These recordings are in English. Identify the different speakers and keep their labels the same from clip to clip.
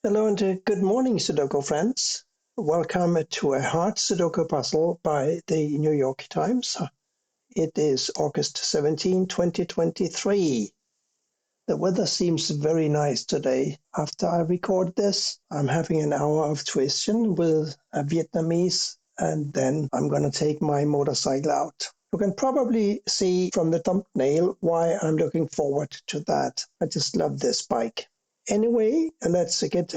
Speaker 1: Hello and good morning, Sudoku friends. Welcome to a hard Sudoku puzzle by the New York Times. It is August 17, 2023. The weather seems very nice today. After I record this, I'm having an hour of tuition with a Vietnamese, and then I'm going to take my motorcycle out. You can probably see from the thumbnail why I'm looking forward to that. I just love this bike. Anyway, let's get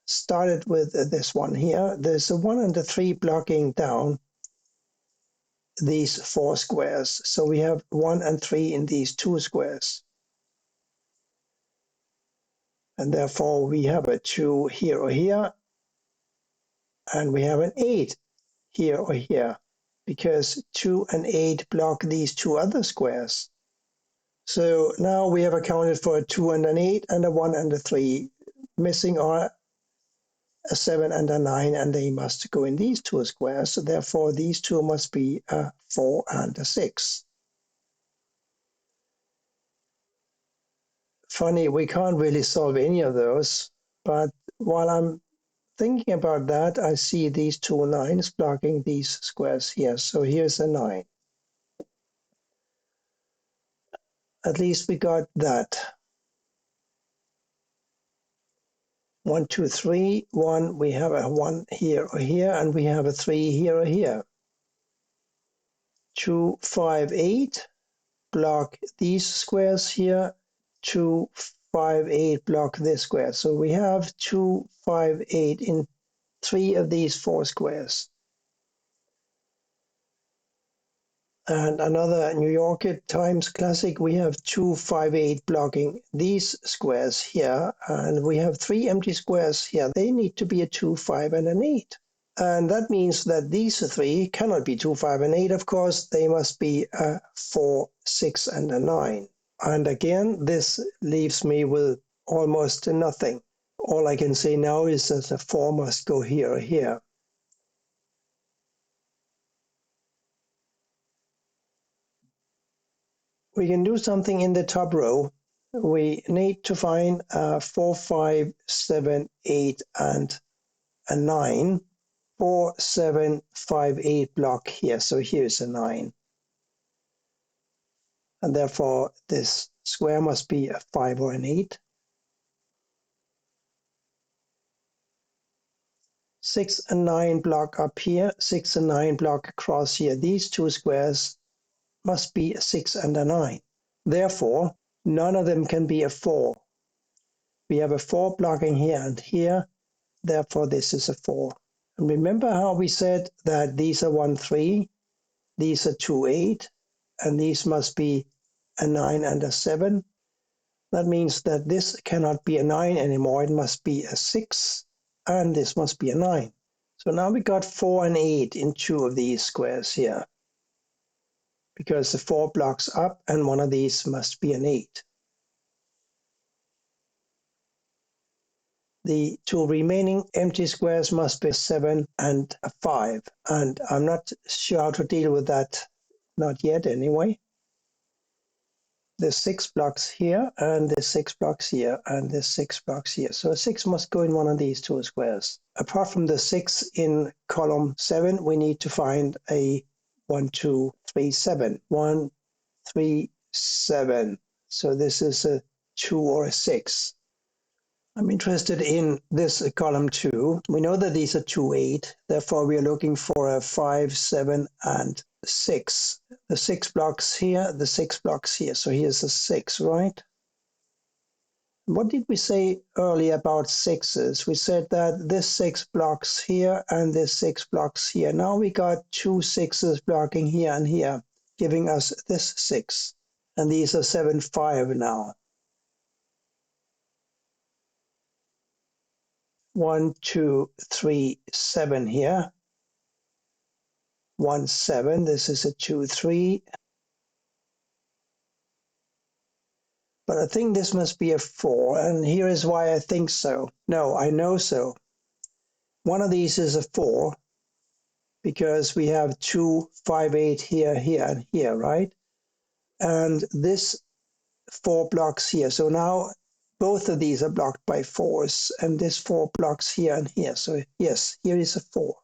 Speaker 1: started with this one here. There's a 1 and a 3 blocking down these 4 squares. So we have 1 and 3 in these 2 squares. And therefore we have a 2 here or here. And we have an 8 here or here. Because 2 and 8 block these 2 other squares. So now we have accounted for a 2 and an 8 and a 1 and a 3. Missing are a 7 and a 9, and they must go in these 2 squares. So therefore, these 2 must be a 4 and a 6. Funny, we can't really solve any of those. But while I'm thinking about that, I see these 2 lines blocking these squares here. So here's a 9. At least we got that. 1, 2, 3, 1. We have a 1 here or here, and we have a 3 here or here. 2, 5, 8. Block these squares here. 2, 5, 8 block this square. So we have 2, 5, 8 in 3 of these 4 squares. And another New York Times classic, we have 2, 5, 8 blocking these squares here. And we have 3 empty squares here. They need to be a 2, 5, and an 8. And that means that these 3 cannot be 2, 5, and 8, of course. They must be a 4, 6, and a 9. And again, this leaves me with almost nothing. All I can say now is that the 4 must go here or here. We can do something in the top row. We need to find 4, 5, 7, 8, and a 9. 4, 7, 5, 8 block here. So here's a 9. And therefore, this square must be a 5 or an 8. 6 and 9 block up here. 6 and 9 block across here. These 2 squares must be a 6 and a 9. Therefore, none of them can be a 4. We have a 4 blocking here and here. Therefore, this is a 4. And remember how we said that these are 1, 3, these are 2, 8, and these must be a 9 and a 7. That means that this cannot be a 9 anymore. It must be a 6, and this must be a 9. So now we got 4 and 8 in 2 of these squares here, because the 4 blocks up, and one of these must be an 8. The 2 remaining empty squares must be a 7 and a 5, and I'm not sure how to deal with that, not yet anyway. There's 6 blocks here, and there's 6 blocks here, and there's 6 blocks here. So a 6 must go in one of these 2 squares. Apart from the 6 in column 7, we need to find a 1, 2, 3, 7. 1, 3, 7. So this is a 2 or a 6. I'm interested in this column 2. We know that these are 2, 8. Therefore, we are looking for a 5, 7, and 6. The 6 blocks here, the 6 blocks here. So here's a 6, right? What did we say earlier about 6s? We said that this 6 blocks here and this 6 blocks here. Now we got 2 6s blocking here and here, giving us this 6. And these are 7, 5 now. 1, 2, 3, 7 here. 1, 7. This is a 2, 3. But I think this must be a 4, and here is why I think so. No, I know so. One of these is a 4, because we have 2, 5, 8 here, here, and here, right? And this 4 blocks here. So now both of these are blocked by 4s, and this 4 blocks here and here. So yes, here is a 4.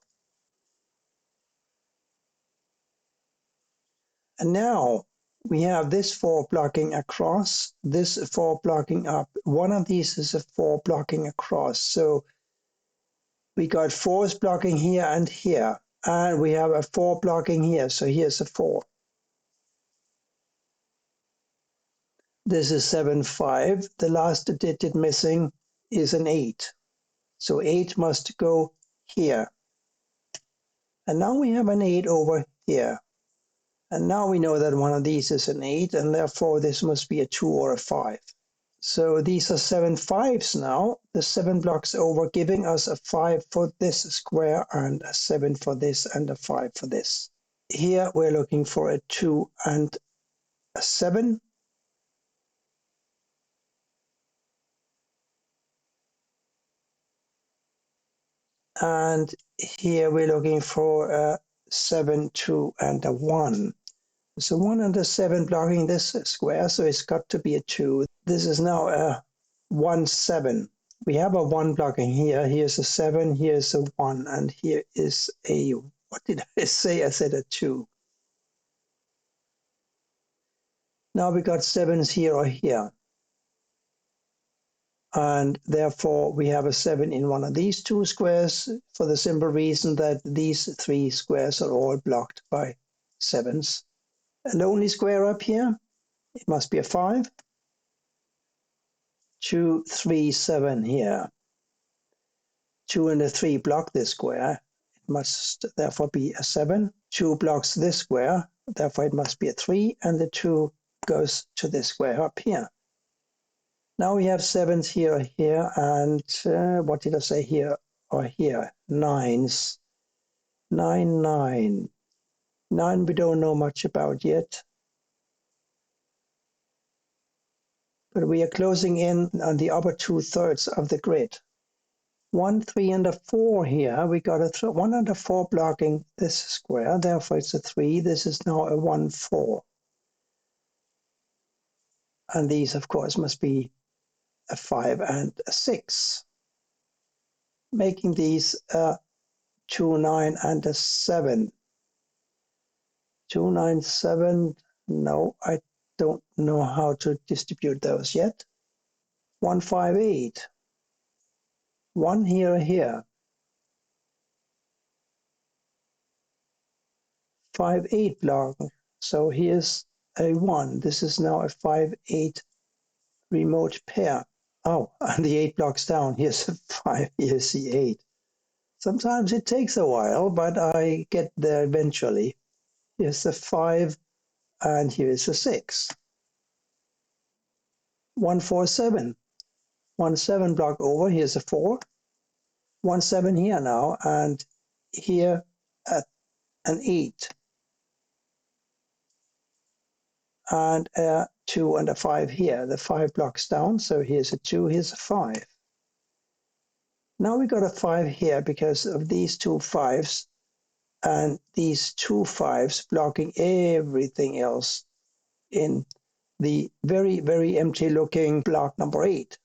Speaker 1: And now we have this 4 blocking across, this 4 blocking up. One of these is a 4 blocking across. So we got 4s blocking here and here, and we have a 4 blocking here. So here's a 4. This is 7, 5. The last digit missing is an 8. So 8 must go here. And now we have an 8 over here. And now we know that one of these is an 8, and therefore this must be a 2 or a 5. So these are 7 5s now. The 7 blocks over, giving us a 5 for this square, and a 7 for this, and a 5 for this. Here we're looking for a 2 and a 7. And here we're looking for a 7, 2, and a 1. So 1 and a 7 blocking this square, so it's got to be a 2. This is now a 1, 7. We have a 1 blocking here. Here's a 7, here's a 1, and here is a, what did I say? I said a 2. Now we got 7s here or here. And therefore we have a 7 in one of these 2 squares, for the simple reason that these 3 squares are all blocked by 7s. A lonely square up here, it must be a 5. 2, 3, 7 here. 2 and a 3 block this square. It must therefore be a 7. 2 blocks this square, therefore it must be a 3, and the 2 goes to this square up here. Now we have 7s here or here, and what did I say here or here? 9s. 9, 9. 9 we don't know much about yet. But we are closing in on the upper 2/3 of the grid. 1, 3, and a 4 here. We got a 1 and a 4 blocking this square, therefore it's a 3. This is now a 1, 4. And these, of course, must be a 5 and a 6, making these a 2, 9, and a 7. 2, 9, 7. No, I don't know how to distribute those yet. 1, 5, 8. 1 here, here. 5, 8 block. So here's a 1. This is now a 5, 8 remote pair. Oh, and the 8 blocks down. Here's a 5, here's the 8. Sometimes it takes a while, but I get there eventually. Here's a 5, and here's a 6. 1, 4, 7. 1, 7 block over. Here's a 4. 1, 7 here now, and here an 8. And a 2 and a 5 here. The 5 blocks down, so here's a 2, here's a 5. Now we got a 5 here because of these 2 5s and these 2 5s blocking everything else in the very, very empty looking block number 8.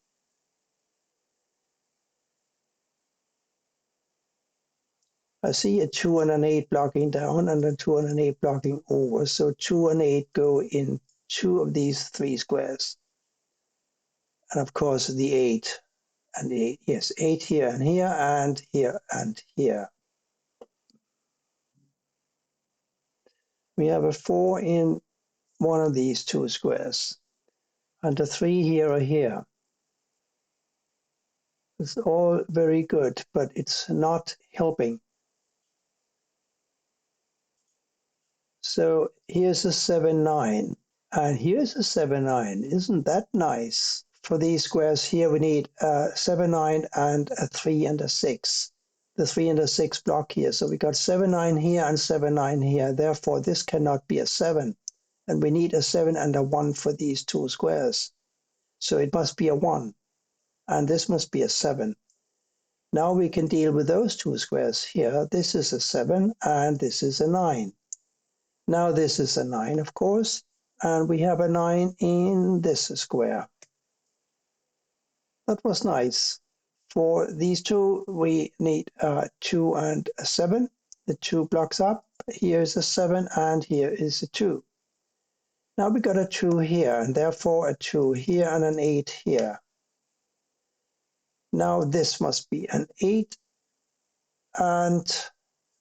Speaker 1: I see a 2 and an 8 blocking down and a 2 and an 8 blocking over. So 2 and 8 go in 2 of these 3 squares. And of course the 8 and the 8, yes, 8 here and here and here and here. We have a 4 in one of these 2 squares and a 3 here or here. It's all very good, but it's not helping. So here's a 7, 9, and here's a 7, 9. Isn't that nice? For these squares here, we need a 7, 9 and a 3 and a 6. The 3 and a 6 block here. So we got 7, 9 here and 7, 9 here. Therefore, this cannot be a 7. And we need a 7 and a 1 for these 2 squares. So it must be a 1. And this must be a 7. Now we can deal with those 2 squares here. This is a 7 and this is a 9. Now this is a 9, of course, and we have a 9 in this square. That was nice. For these two, we need 2 and a 7. The 2 blocks up. Here is a 7 and here is a 2. Now we got a 2 here, and therefore a 2 here and an 8 here. Now this must be an 8, and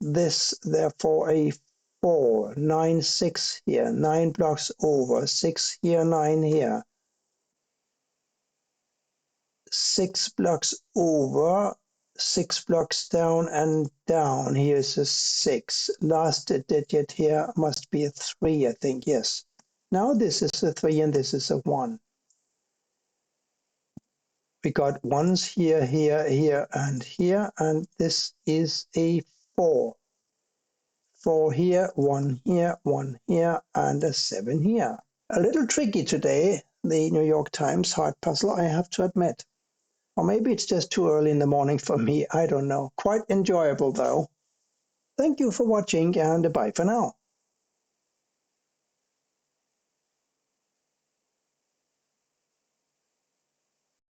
Speaker 1: this therefore a 4. 9, 6 here, 9 blocks over, 6 here, 9 here. 6 blocks over, 6 blocks down and down. Here's a 6. Last digit here must be a 3, I think, yes. Now this is a 3 and this is a 1. We got 1s here, here, here, and here, and this is a 4. 4 here, 1 here, 1 here, and a 7 here. A little tricky today, the New York Times heart puzzle, I have to admit. Or maybe it's just too early in the morning for me, I don't know. Quite enjoyable though. Thank you for watching and bye for now.